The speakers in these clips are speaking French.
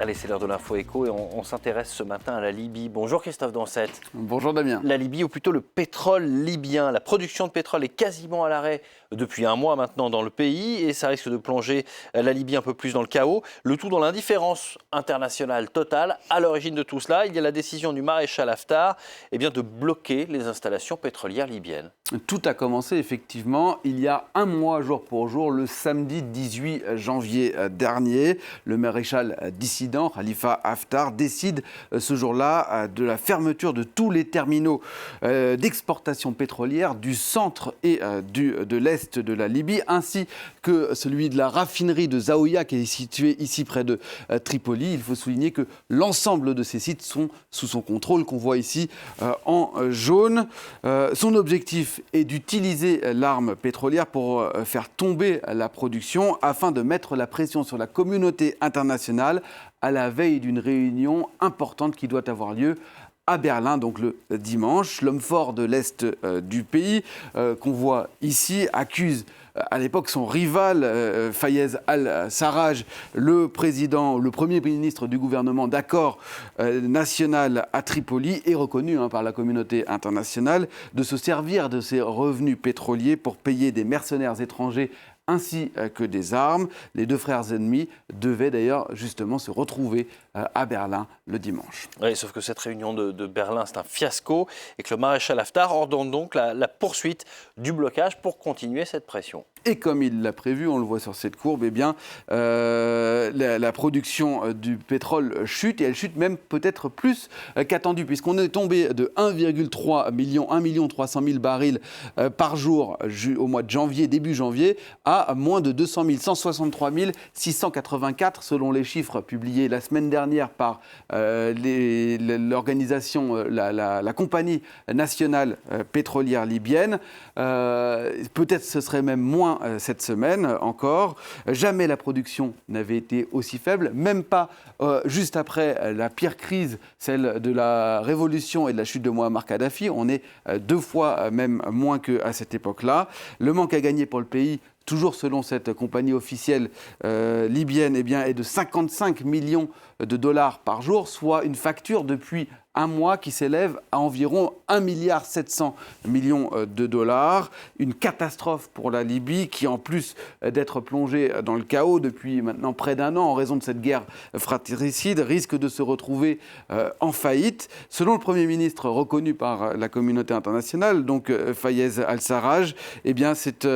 Allez, c'est l'heure de l'info éco et on s'intéresse ce matin à la Libye. Bonjour Christophe Dansette. Bonjour Damien. La Libye, ou plutôt le pétrole libyen. La production de pétrole est quasiment à l'arrêt depuis un mois maintenant dans le pays et ça risque de plonger la Libye un peu plus dans le chaos. Le tout dans l'indifférence internationale totale. À l'origine de tout cela, il y a la décision du maréchal Haftar de bloquer les installations pétrolières libyennes. Tout a commencé effectivement il y a un mois jour pour jour, le samedi 18 janvier dernier. Le maréchal dissident Khalifa Haftar décide ce jour-là de la fermeture de tous les terminaux d'exportation pétrolière du centre et de l'est de la Libye, ainsi que celui de la raffinerie de Zaouïa qui est situé ici près de Tripoli. Il faut souligner que l'ensemble de ces sites sont sous son contrôle, qu'on voit ici en jaune. Son objectif est d'utiliser l'arme pétrolière pour faire tomber la production afin de mettre la pression sur la communauté internationale à la veille d'une réunion importante qui doit avoir lieu à Berlin, donc le dimanche. L'homme fort de l'Est du pays, qu'on voit ici, accuse à l'époque son rival, Fayez al-Sarraj, le premier ministre du gouvernement d'accord national à Tripoli, est reconnu par la communauté internationale de se servir de ses revenus pétroliers pour payer des mercenaires étrangers ainsi que des armes. Les deux frères ennemis devaient d'ailleurs justement se retrouver à Berlin le dimanche. Oui, sauf que cette réunion de Berlin, c'est un fiasco et que le maréchal Haftar ordonne donc la poursuite du blocage pour continuer cette pression. Et comme il l'a prévu, on le voit sur cette courbe, la production du pétrole chute, et elle chute même peut-être plus qu'attendu, puisqu'on est tombé de 1,3 million, 1,3 million barils par jour au mois de janvier, début janvier, à moins de 200 000, 163 684 selon les chiffres publiés la semaine dernière par l'organisation, la compagnie nationale pétrolière libyenne. Peut-être ce serait même moins cette semaine encore. Jamais la production n'avait été aussi faible, même pas juste après la pire crise, celle de la révolution et de la chute de Mouammar Kadhafi. On est 2 fois même moins qu'à cette époque-là. Le manque à gagner pour le pays, toujours selon cette compagnie officielle libyenne, est de 55 millions de dollars par jour, soit une facture depuis un mois qui s'élève à environ 1,7 milliard de dollars. Une catastrophe pour la Libye qui, en plus d'être plongée dans le chaos depuis maintenant près d'un an en raison de cette guerre fratricide, risque de se retrouver en faillite. Selon le Premier ministre reconnu par la communauté internationale, donc Fayez al-Sarraj, c'est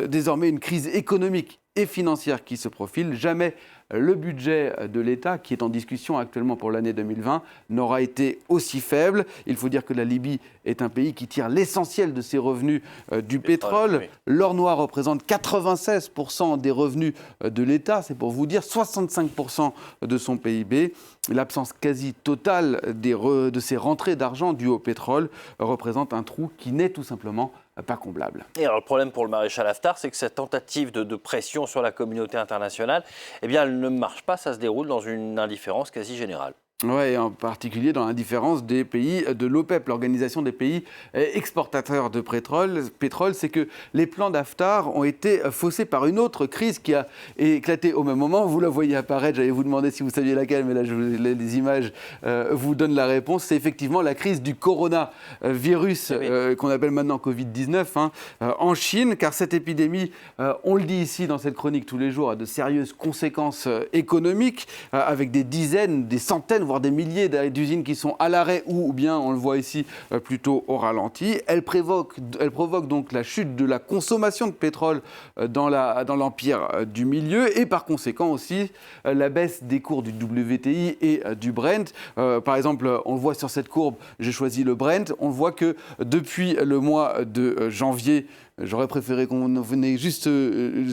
désormais une crise économique et financière qui se profile. Jamais le budget de l'État, qui est en discussion actuellement pour l'année 2020, n'aura été aussi faible. Il faut dire que la Libye est un pays qui tire l'essentiel de ses revenus du pétrole. Oui. L'or noir représente 96% des revenus de l'État, c'est pour vous dire 65% de son PIB. L'absence quasi totale de ces rentrées d'argent dues au pétrole représente un trou qui n'est tout simplement pas comblable. Et alors le problème pour le maréchal Haftar, c'est que cette tentative de pression sur la communauté internationale, elle ne marche pas, ça se déroule dans une indifférence quasi générale. Oui, et en particulier dans l'indifférence des pays de l'OPEP, l'organisation des pays exportateurs de pétrole. C'est que les plans d'Haftar ont été faussés par une autre crise qui a éclaté au même moment. Vous la voyez apparaître, j'allais vous demander si vous saviez laquelle, mais là, les images vous donnent la réponse. C'est effectivement la crise du coronavirus, qu'on appelle maintenant Covid-19, en Chine, car cette épidémie, on le dit ici dans cette chronique tous les jours, a de sérieuses conséquences économiques, avec des dizaines, des centaines, voire des milliers d'usines qui sont à l'arrêt ou bien, on le voit ici, plutôt au ralenti. Elle provoque donc la chute de la consommation de pétrole dans l'empire du milieu et par conséquent aussi la baisse des cours du WTI et du Brent. Par exemple, on le voit sur cette courbe, j'ai choisi le Brent, on voit que depuis le mois de janvier, j'aurais préféré qu'on venait juste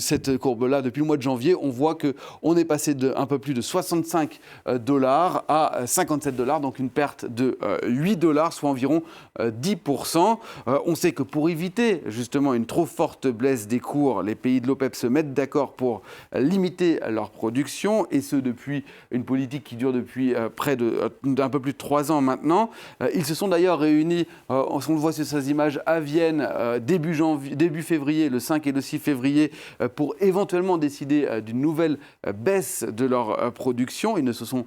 cette courbe-là. Depuis le mois de janvier, on voit qu'on est passé de un peu plus de 65 $ à 57 $, donc une perte de 8 $, soit environ 10%. On sait que pour éviter justement une trop forte baisse des cours, les pays de l'OPEP se mettent d'accord pour limiter leur production, et ce depuis une politique qui dure depuis près d'un peu plus de 3 ans maintenant. Ils se sont d'ailleurs réunis, on le voit sur ces images, à Vienne début janvier, début février, le 5 et le 6 février, pour éventuellement décider d'une nouvelle baisse de leur production. Ils ne se sont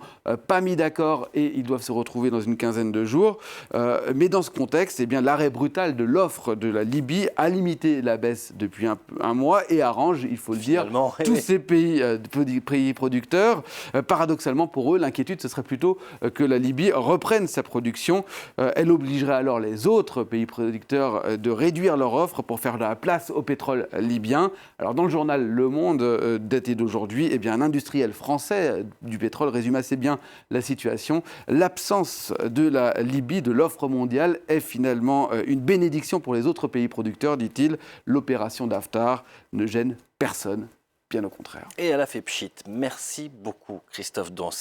pas mis d'accord et ils doivent se retrouver dans une quinzaine de jours. Mais dans ce contexte, eh bien, l'arrêt brutal de l'offre de la Libye a limité la baisse depuis un mois et arrange, il faut le dire, tous ces pays producteurs. Paradoxalement, pour eux, l'inquiétude, ce serait plutôt que la Libye reprenne sa production. Elle obligerait alors les autres pays producteurs de réduire leur offre pour faire de la place au pétrole libyen. Alors, dans le journal Le Monde, daté d'aujourd'hui, eh bien, un industriel français du pétrole résume assez bien la situation. L'absence de la Libye, de l'offre mondiale, est finalement une bénédiction pour les autres pays producteurs, dit-il. L'opération d'Haftar ne gêne personne, bien au contraire. Et elle a fait pchit. Merci beaucoup, Christophe Donce.